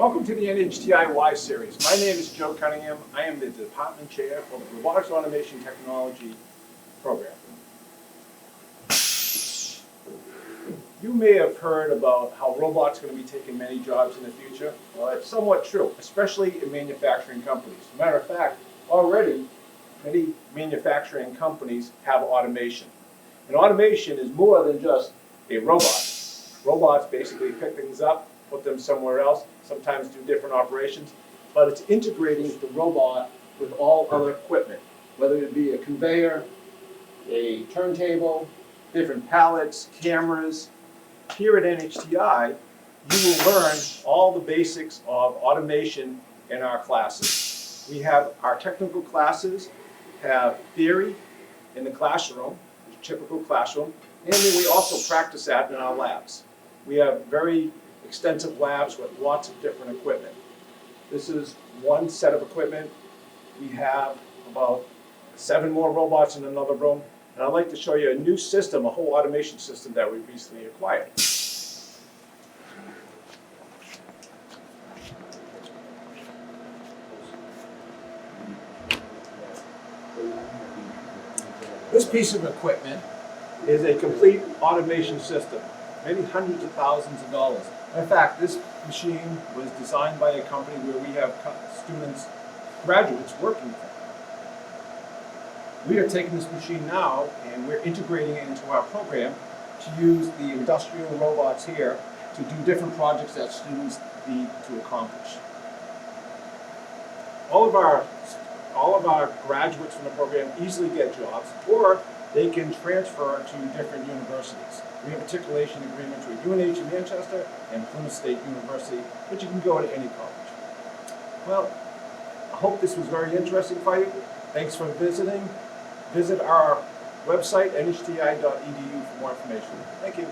Welcome to the NHTI Y Series. My name is Joe Cunningham. I am the Department Chair for the Robotics Automation Technology Program. You may have heard about how robots are going to be taking many jobs in the future. Well, it's somewhat true, especially in manufacturing companies. As a matter of fact, already many manufacturing companies have automation. And automation is more than just a robot. Robots basically pick things up, put them somewhere else, sometimes do different operations, but it's integrating the robot with all other equipment, whether it be a conveyor, a turntable, different pallets, cameras. Here at NHTI, you will learn all the basics of automation in our classes. We have our technical classes, have theory in the classroom, the typical classroom, and then we also practice that in our labs. We have very extensive labs with lots of different equipment. This is one set of equipment. We have about 7 more robots in another room. And I'd like to show you a new system, a whole automation system that we recently acquired. This piece of equipment is a complete automation system, maybe hundreds of thousands of dollars. In fact, this machine was designed by a company where we have students, graduates working for. We are taking this machine now and we're integrating it into our program to use the industrial robots here to do different projects that students need to accomplish. All of our graduates from the program easily get jobs, or they can transfer to different universities. We have a articulation agreement with UNH in Manchester and Plymouth State University, but you can go to any college. Well, I hope this was very interesting for you. Thanks for visiting. Visit our website, nhti.edu, for more information. Thank you.